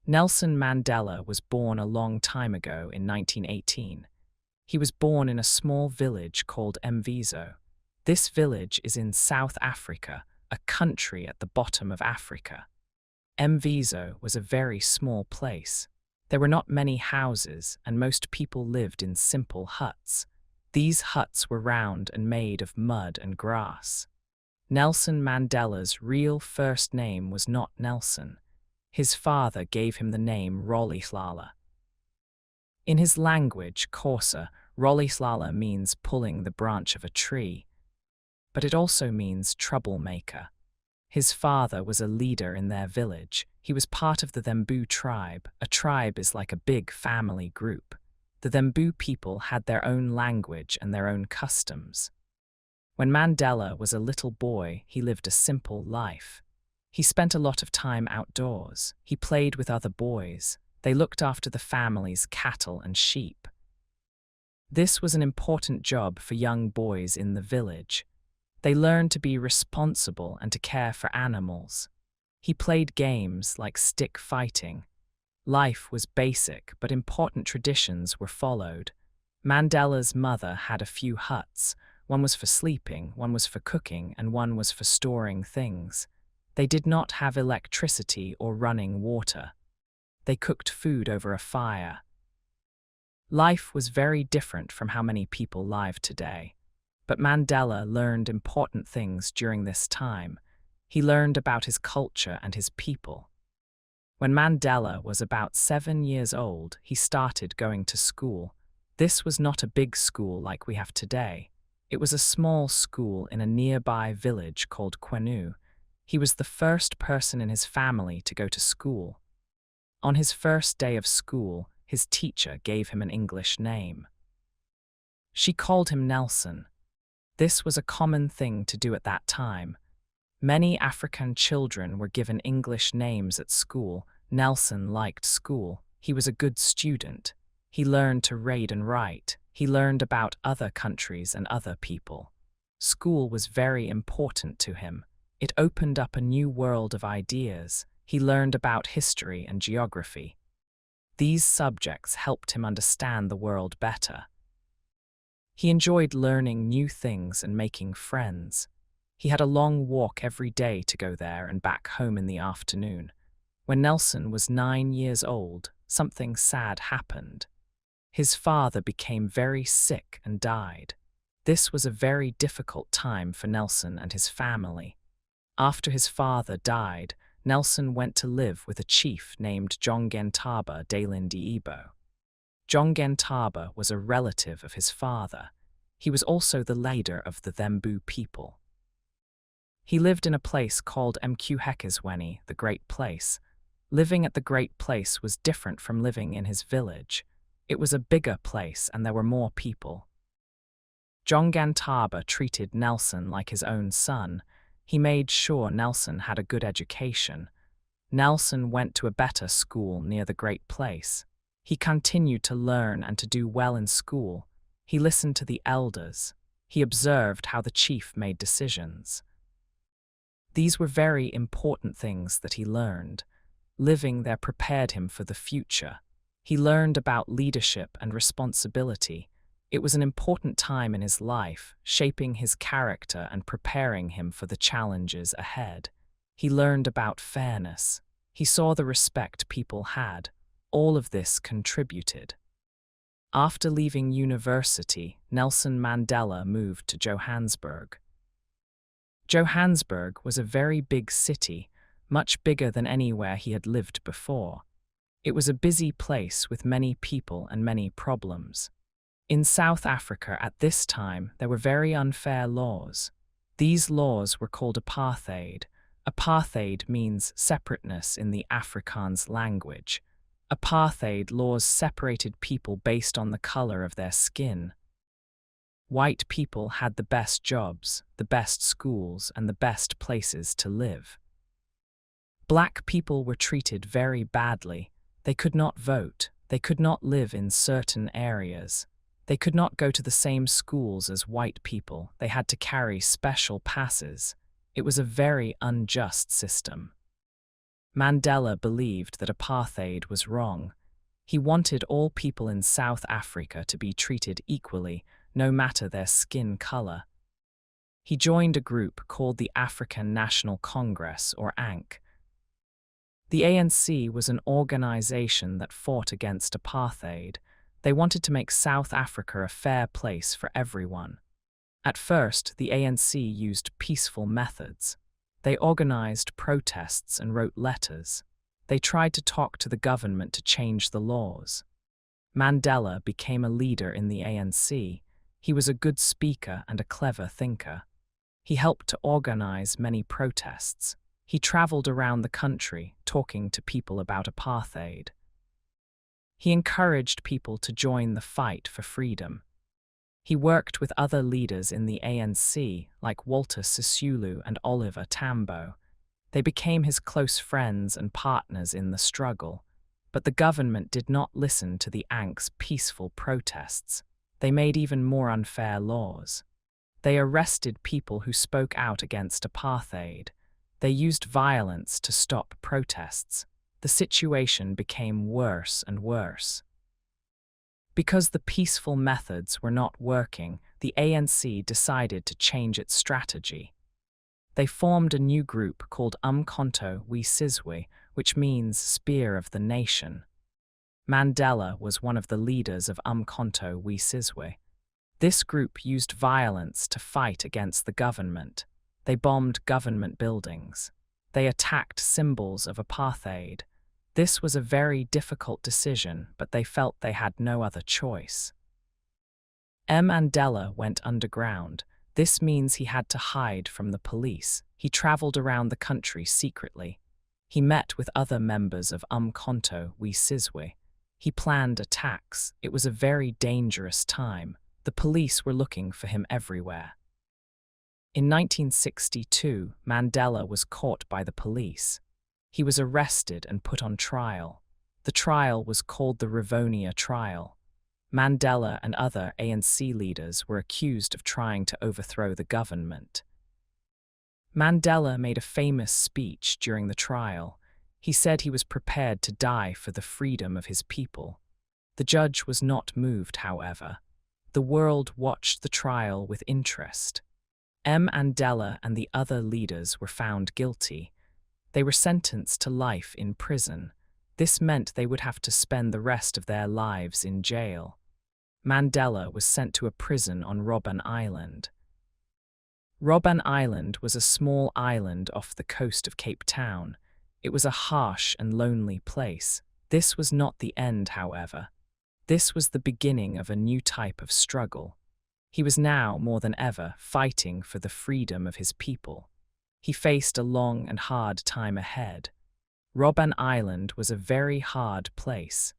Nelson Mandela was born a long time ago in 1918. He was born in a small village called Mvizo. This village is in South Africa, a country at the bottom of Africa. Mvizo was a very small place. There were not many houses, and most people lived in simple huts. These huts were round and made of mud and grass. Nelson Mandela's real first name was not Nelson. His father gave him the name Rolihlahla. In his language, Xhosa, Rolihlahla means pulling the branch of a tree, but it also means troublemaker. His father was a leader in their village. He was part of the Thembu tribe. A tribe is like a big family group. The Thembu people had their own language and their own customs. When Mandela was a little boy, he lived a simple life. He spent a lot of time outdoors. He played with other boys. They looked after the family's cattle and sheep. This was an important job for young boys in the village. They learned to be responsible and to care for animals. He played games like stick fighting. Life was basic, but important traditions were followed. Mandela's mother had a few huts. One was for sleeping, one was for cooking, and one was for storing things. They did not have electricity or running water. They cooked food over a fire. Life was very different from how many people live today. But Mandela learned important things during this time. He learned about his culture and his people. When Mandela was about 7 years old, he started going to school. This was not a big school like we have today. It was a small school in a nearby village called Kwenu. He was the first person in his family to go to school. On his first day of school, his teacher gave him an English name. She called him Nelson. This was a common thing to do at that time. Many African children were given English names at school. Nelson liked school. He was a good student. He learned to read and write. He learned about other countries and other people. School was very important to him. It opened up a new world of ideas. He learned about history and geography. These subjects helped him understand the world better. He enjoyed learning new things and making friends. He had a long walk every day to go there and back home in the afternoon. When Nelson was 9 years old, something sad happened. His father became very sick and died. This was a very difficult time for Nelson and his family. After his father died, Nelson went to live with a chief named Jongentaba Dalindi Igbo. Jongentaba was a relative of his father. He was also the leader of the Thembu people. He lived in a place called Mqhekizweni, the Great Place. Living at the Great Place was different from living in his village. It was a bigger place and there were more people. Jongentaba treated Nelson like his own son. He made sure Nelson had a good education. Nelson went to a better school near the Great Place. He continued to learn and to do well in school. He listened to the elders. He observed how the chief made decisions. These were very important things that he learned. Living there prepared him for the future. He learned about leadership and responsibility. It was an important time in his life, shaping his character and preparing him for the challenges ahead. He learned about fairness. He saw the respect people had. All of this contributed. After leaving university, Nelson Mandela moved to Johannesburg. Johannesburg was a very big city, much bigger than anywhere he had lived before. It was a busy place with many people and many problems. In South Africa at this time, there were very unfair laws. These laws were called apartheid. Apartheid means separateness in the Afrikaans language. Apartheid laws separated people based on the color of their skin. White people had the best jobs, the best schools, and the best places to live. Black people were treated very badly. They could not vote. They could not live in certain areas. They could not go to the same schools as white people. They had to carry special passes. It was a very unjust system. Mandela believed that apartheid was wrong. He wanted all people in South Africa to be treated equally, no matter their skin color. He joined a group called the African National Congress, or ANC. The ANC was an organization that fought against apartheid. They wanted to make South Africa a fair place for everyone. At first, the ANC used peaceful methods. They organized protests and wrote letters. They tried to talk to the government to change the laws. Mandela became a leader in the ANC. He was a good speaker and a clever thinker. He helped to organize many protests. He traveled around the country, talking to people about apartheid. He encouraged people to join the fight for freedom. He worked with other leaders in the ANC, like Walter Sisulu and Oliver Tambo. They became his close friends and partners in the struggle. But the government did not listen to the ANC's peaceful protests. They made even more unfair laws. They arrested people who spoke out against apartheid. They used violence to stop protests. The situation became worse and worse. Because the peaceful methods were not working, the ANC decided to change its strategy. They formed a new group called Umkhonto we Sizwe, which means Spear of the Nation. Mandela was one of the leaders of Umkhonto we Sizwe. This group used violence to fight against the government. They bombed government buildings. They attacked symbols of apartheid. This was a very difficult decision, but they felt they had no other choice. Mandela went underground. This means he had to hide from the police. He traveled around the country secretly. He met with other members of Umkhonto we Sizwe. He planned attacks. It was a very dangerous time. The police were looking for him everywhere. In 1962, Mandela was caught by the police. He was arrested and put on trial. The trial was called the Rivonia Trial. Mandela and other ANC leaders were accused of trying to overthrow the government. Mandela made a famous speech during the trial. He said he was prepared to die for the freedom of his people. The judge was not moved, however. The world watched the trial with interest. Mandela and the other leaders were found guilty. They were sentenced to life in prison. This meant they would have to spend the rest of their lives in jail. Mandela was sent to a prison on Robben Island. Robben Island was a small island off the coast of Cape Town. It was a harsh and lonely place. This was not the end, however. This was the beginning of a new type of struggle. He was now, more than ever, fighting for the freedom of his people. He faced a long and hard time ahead. Robben Island was a very hard place.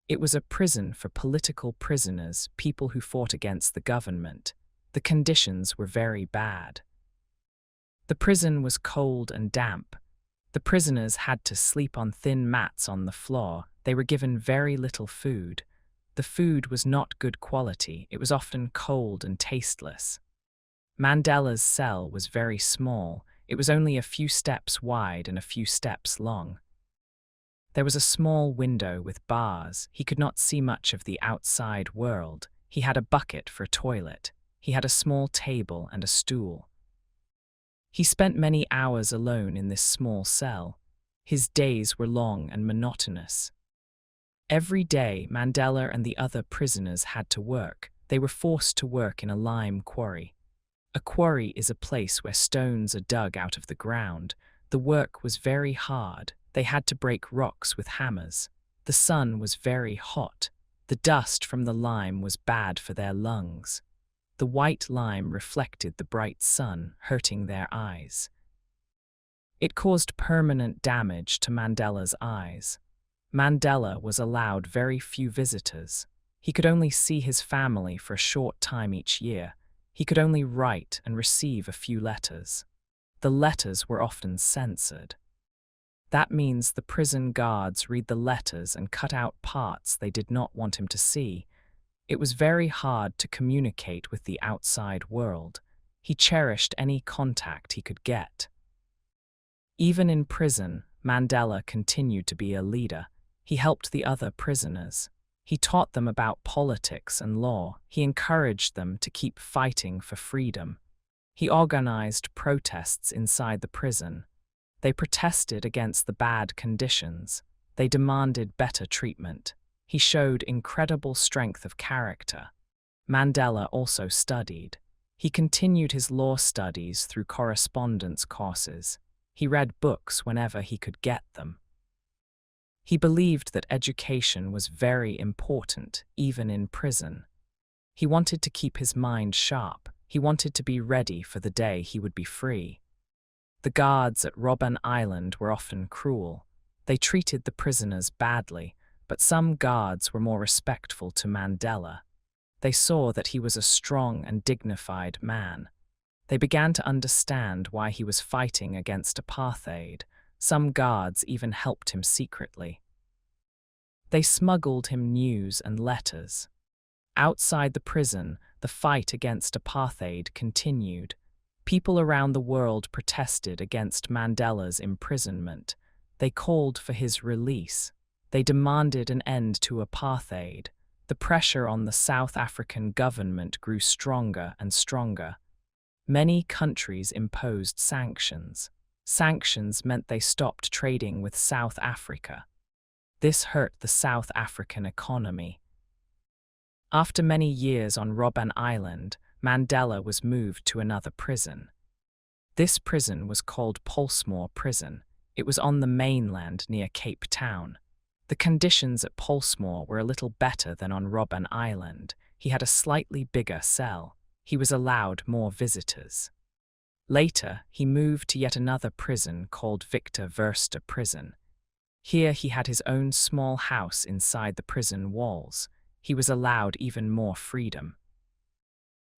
It was a prison for political prisoners, people who fought against the government. The conditions were very bad. The prison was cold and damp. The prisoners had to sleep on thin mats on the floor. They were given very little food. The food was not good quality. It was often cold and tasteless. Mandela's cell was very small. It was only a few steps wide and a few steps long. There was a small window with bars. He could not see much of the outside world. He had a bucket for a toilet. He had a small table and a stool. He spent many hours alone in this small cell. His days were long and monotonous. Every day, Mandela and the other prisoners had to work. They were forced to work in a lime quarry. A quarry is a place where stones are dug out of the ground. The work was very hard. They had to break rocks with hammers. The sun was very hot. The dust from the lime was bad for their lungs. The white lime reflected the bright sun, hurting their eyes. It caused permanent damage to Mandela's eyes. Mandela was allowed very few visitors. He could only see his family for a short time each year. He could only write and receive a few letters. The letters were often censored. That means the prison guards read the letters and cut out parts they did not want him to see. It was very hard to communicate with the outside world. He cherished any contact he could get. Even in prison, Mandela continued to be a leader. He helped the other prisoners. He taught them about politics and law. He encouraged them to keep fighting for freedom. He organized protests inside the prison. They protested against the bad conditions. They demanded better treatment. He showed incredible strength of character. Mandela also studied. He continued his law studies through correspondence courses. He read books whenever he could get them. He believed that education was very important, even in prison. He wanted to keep his mind sharp. He wanted to be ready for the day he would be free. The guards at Robben Island were often cruel. They treated the prisoners badly, but some guards were more respectful to Mandela. They saw that he was a strong and dignified man. They began to understand why he was fighting against apartheid. Some guards even helped him secretly. They smuggled him news and letters. Outside the prison, the fight against apartheid continued. People around the world protested against Mandela's imprisonment. They called for his release. They demanded an end to apartheid. The pressure on the South African government grew stronger and stronger. Many countries imposed sanctions. Sanctions meant they stopped trading with South Africa. This hurt the South African economy. After many years on Robben Island, Mandela was moved to another prison. This prison was called Pollsmoor Prison. It was on the mainland near Cape Town. The conditions at Pollsmoor were a little better than on Robben Island. He had a slightly bigger cell. He was allowed more visitors. Later, he moved to yet another prison called Victor Verster Prison. Here he had his own small house inside the prison walls. He was allowed even more freedom.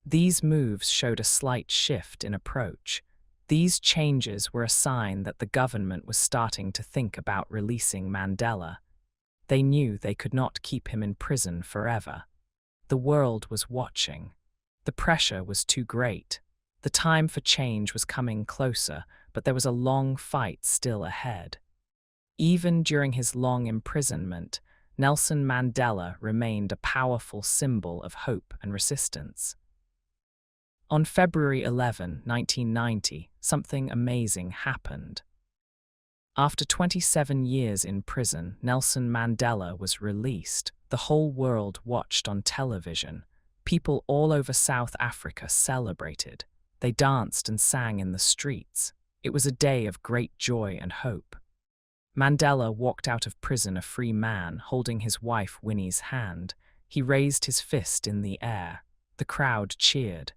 These moves showed a slight shift in approach. These changes were a sign that the government was starting to think about releasing Mandela. They knew they could not keep him in prison forever. The world was watching. The pressure was too great. The time for change was coming closer, but there was a long fight still ahead. Even during his long imprisonment, Nelson Mandela remained a powerful symbol of hope and resistance. On February 11, 1990, something amazing happened. After 27 years in prison, Nelson Mandela was released. The whole world watched on television. People all over South Africa celebrated. They danced and sang in the streets. It was a day of great joy and hope. Mandela walked out of prison a free man, holding his wife Winnie's hand. He raised his fist in the air. The crowd cheered.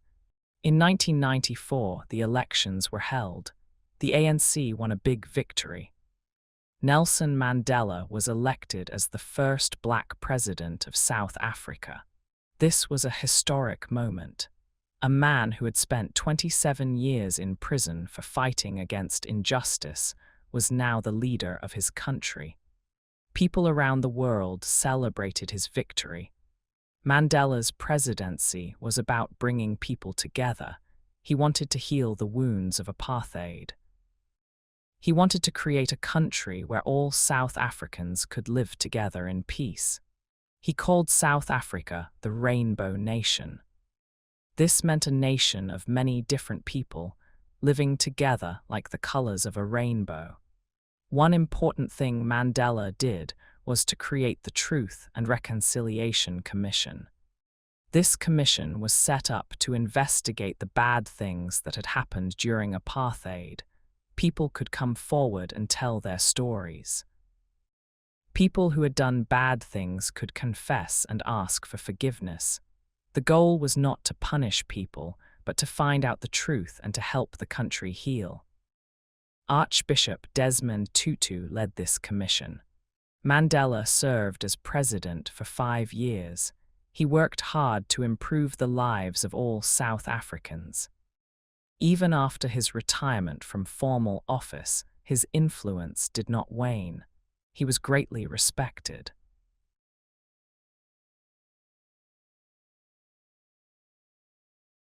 In 1994, the elections were held. The ANC won a big victory. Nelson Mandela was elected as the first black president of South Africa. This was a historic moment. A man who had spent 27 years in prison for fighting against injustice was now the leader of his country. People around the world celebrated his victory. Mandela's presidency was about bringing people together. He wanted to heal the wounds of apartheid. He wanted to create a country where all South Africans could live together in peace. He called South Africa the Rainbow Nation. This meant a nation of many different people living together like the colors of a rainbow. One important thing Mandela did was to create the Truth and Reconciliation Commission. This commission was set up to investigate the bad things that had happened during apartheid. People could come forward and tell their stories. People who had done bad things could confess and ask for forgiveness. The goal was not to punish people, but to find out the truth and to help the country heal. Archbishop Desmond Tutu led this commission. Mandela served as president for 5 years. He worked hard to improve the lives of all South Africans. Even after his retirement from formal office, his influence did not wane. He was greatly respected.